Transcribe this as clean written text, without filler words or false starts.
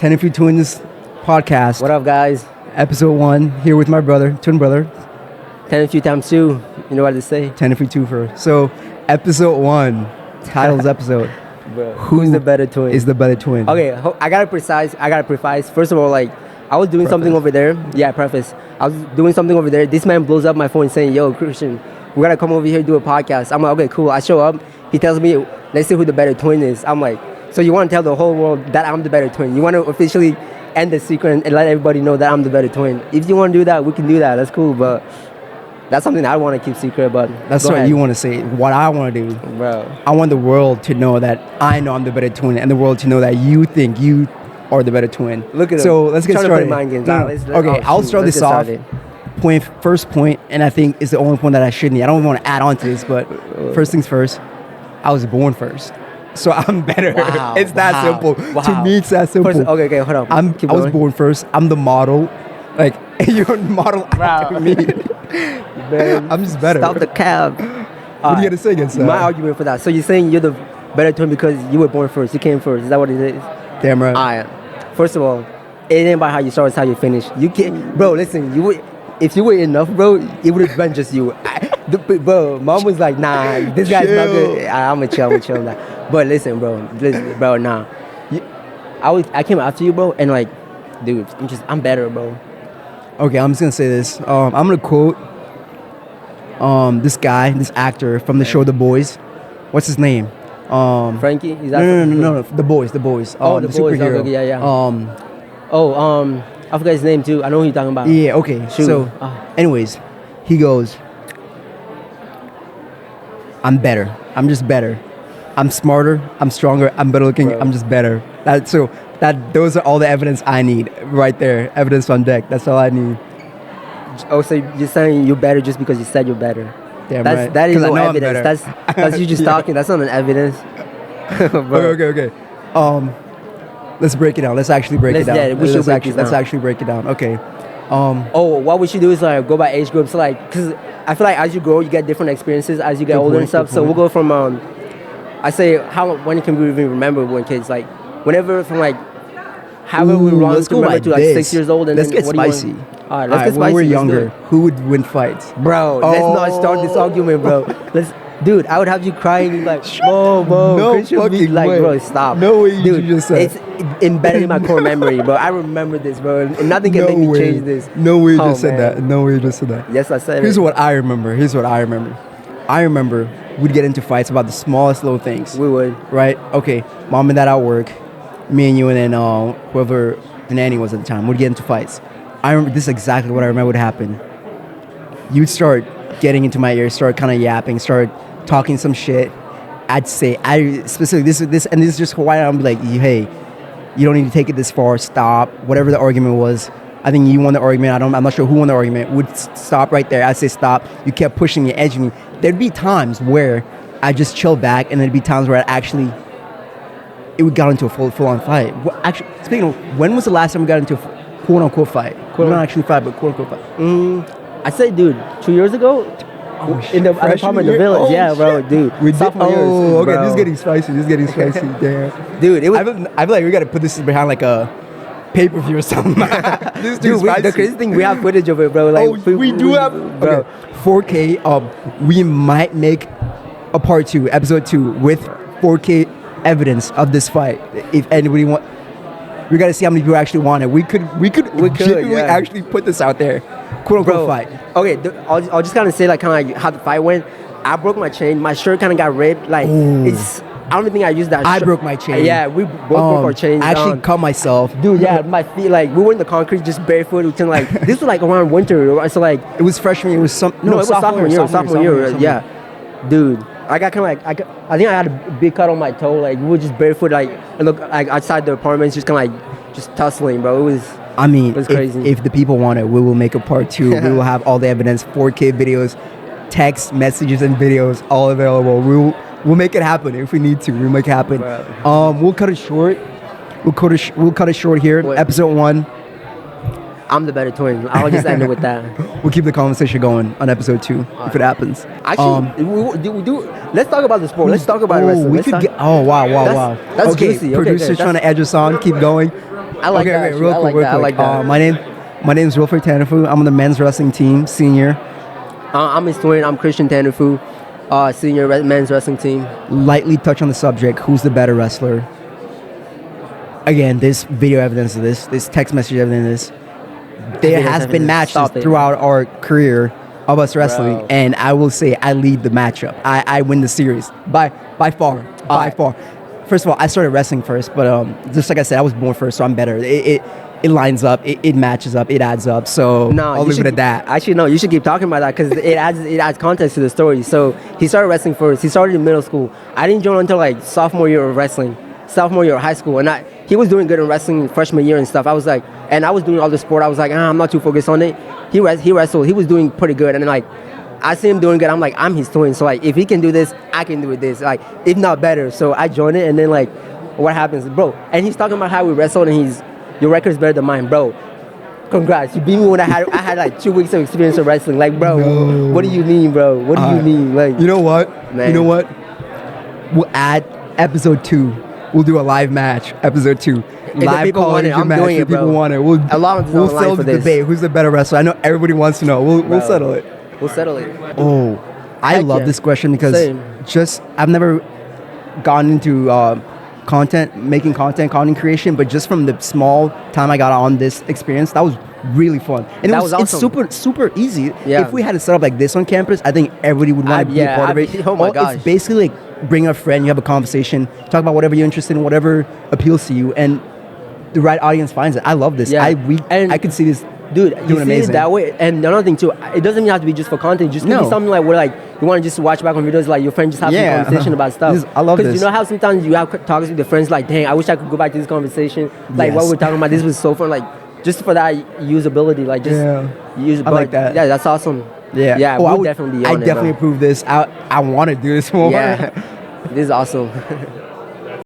Tennifree Twins Podcast. What up, guys? Episode 1, here with my brother, twin brother. Tennifree times 2. You know what to say? Tennifree 2 for. So, episode 1, title's episode. Bro, who's the better twin? Is the better twin? Okay, I gotta precise. First of all, like, I was doing something over there. Yeah, preface. I was doing something over there. This man blows up my phone saying, "Yo, Christian, we gotta come over here and do a podcast." I'm like, okay, cool. I show up. He tells me, let's see who the better twin is. I'm like, so you want to tell the whole world that I'm the better twin? You want to officially end the secret and let everybody know that I'm the better twin? If you want to do that, we can do that. That's cool, but that's something I want to keep secret. But that's what you want to say. What I want to do, bro. I want the world to know that I know I'm the better twin, and the world to know that you think you are the better twin. Look at so let's get started. Mind games. Okay, I'll start this off. First point, and I think is the only point that I should need. I don't want to add on to this, but first things first. I was born first, so I'm better. Wow, it's that simple. Wow. To me, it's that simple. Okay, hold on. I was born first. I'm the model. Like, you're the model after me. Man, I'm just better. Stop the cab. What are you gonna say against that? My argument for that. So you're saying you're the better twin because you were born first. You came first. Is that what it is? Damn right. Alright. First of all, it ain't about how you start, it's how you finish. You can't, bro. Listen, if you were enough, bro, it would have been just you. Bro, mom was like, nah, this guy's not good. I'm gonna chill. That. But listen, bro, nah. I came after you, bro, and like, dude, I'm better, bro. Okay, I'm just gonna say this. I'm gonna quote this guy, this actor from the show The Boys. What's his name? Frankie? Is that No. The Boys. The Boys. Superhero. Okay, yeah. I forgot his name too. I know who you're talking about. Yeah. Okay. Shoot. So, anyways, he goes, "I'm better. I'm just better. I'm smarter. I'm stronger. I'm better looking. Bro. I'm just better." Those are all the evidence I need right there. Evidence on deck. That's all I need. Oh, so you're saying you're better just because you said you're better? Damn right. That is no evidence. That's you just talking. That's not an evidence. Okay. Let's break it down. Let's actually break it down. Yeah, let's actually break it down. Okay. What we should do is like go by age groups. So like, because I feel like as you grow, you get different experiences as you get older and stuff. So we'll go from I say when can we even remember when kids like whenever from like however we run to remember to like 6 years old and let's then get spicy. All right, let's get spicy. When we're younger, who would win fights? Bro, let's not start this argument, bro. Dude, I would have you crying like, whoa, no Christian fucking like, way. Bro, stop. No way, dude, you just said. It's embedded in my core memory, bro. I remember this, bro, and nothing can make me change this. No way you just said that. No way you just said that. Yes, I said Here's what I remember. I remember we'd get into fights about the smallest little things. We would. Right? Okay, mom and dad at work, me and you and then whoever the nanny was at the time, would get into fights. I remember this is exactly what I remember would happen. You'd start getting into my ear, start kind of yapping, start talking some shit. I'd say, specifically this, and this is just why I'm like, hey, you don't need to take it this far. Stop. Whatever the argument was, I think you won the argument. I'm not sure who won the argument. Would stop right there. I'd say stop. You kept pushing me, edging me. There'd be times where I just chill back, and there'd be times where it would got into a full-on fight. Actually, speaking of, when was the last time we got into a quote-unquote fight? Not actually fight, but quote-unquote fight. I say, dude, 2 years ago, in the apartment in the village. Oh, yeah, bro, dude. Sophomore years, okay, bro. this is getting spicy. Damn. Dude, I feel like we got to put this behind like a pay-per-view or something. This dude, the crazy thing, we have footage of it, bro. Like, we do have, bro. Okay, 4K. We might make a part 2, episode 2, with 4K evidence of this fight. If anybody want, we got to see how many people actually want it. We could genuinely actually put this out there. Quote unquote fight. Okay, I'll just kind of say like how the fight went. I broke my chain. My shirt kind of got ripped. Like I don't think I used that. I broke my chain. Yeah, we both broke our chains. I actually cut myself, dude. Yeah, my feet. Like we were in the concrete, just barefoot. We like this was like around winter. So like it was freshman year. It was sophomore year. Yeah, dude. I got kind of like I think I had a big cut on my toe. Like we were just barefoot, like and look like outside the apartments, just kind of like just tussling, bro. It was crazy. If the people want it, we will make a part 2. We will have all the evidence, 4K videos, text messages, and videos all available. We'll make it happen if we need to. We'll make it happen. We'll cut it short. We'll cut it short here. Wait. Episode 1. I'm the better twin. I'll just end it with that. We'll keep the conversation going on episode 2 if it happens. Actually, let's talk about the sport. Let's talk about it. Wow. That's Okay, juicy. producer's trying to edge us on. Keep going. I like Okay, that. okay, real I quick, like real that. I quick. like that. My name's Wilfred and Christian. I'm on the men's wrestling team, senior. I'm his twin. I'm Christian Tennifree, senior men's wrestling team. Lightly touch on the subject. Who's the better wrestler? Again, there's video evidence of this. There's text message evidence of this. There has been matches throughout our career of us wrestling, Bro. and I will say I lead the matchup. I win the series by far. By far. First of all, I started wrestling first, but just like I said, I was born first, so I'm better. It lines up, it matches up, it adds up. So I'll leave it at that. Actually, no, you should keep talking about that because it adds context to the story. So he started wrestling first. He started in middle school. I didn't join until like sophomore year of wrestling, sophomore year of high school, and he was doing good in wrestling freshman year and stuff. I was like, and I was doing all the sport. I was like, I'm not too focused on it. He wrestled. He was doing pretty good, and then like I see him doing good. I'm like, I'm his twin. So like, if he can do this, I can do this. Like, if not better. So I joined it, and then like, what happens, bro? And he's talking about how we wrestled, and your record's better than mine, bro. Congrats, you beat me when I had like 2 weeks of experience of wrestling. Like, bro, No. what do you mean, bro? What do you mean? Like, You know what? Man. You know what? We'll add episode 2. We'll do a live match, episode 2. the Live people want it, Call of Duty I'm match. doing If it, bro. people want it. We'll Alon's on the line settle for the this. debate. Who's the better wrestler? I know everybody wants to know. We'll Bro. settle it. We'll settle it. Oh, I Heck love yeah. this question because Same. I've never gone into making content creation, but just from the small time I got on this experience, that was really fun. And That was it's awesome. super easy. Yeah. If we had it set up like this on campus, I think everybody would want to be a part of it. Oh my gosh. It's basically like bring a friend, you have a conversation, talk about whatever you're interested in, whatever appeals to you, and the right audience finds it. I love this. Yeah. I could see this. Dude, you doing see amazing. it that way, and another thing too, it doesn't even have to be just for content. It just can No. be something like where like you want to just watch back on videos, like your friend just have Yeah. some conversation about stuff. I love Because this. you know how sometimes you have talks with your friends, like, dang, I wish I could go back to this conversation. Like what Yes. we're talking about, this was so fun. Like just for that usability, like just use. I like that. Yeah, that's awesome. Yeah. yeah, Oh, definitely be I on it, definitely bro. approve this. I want to do this more. Yeah, this is awesome.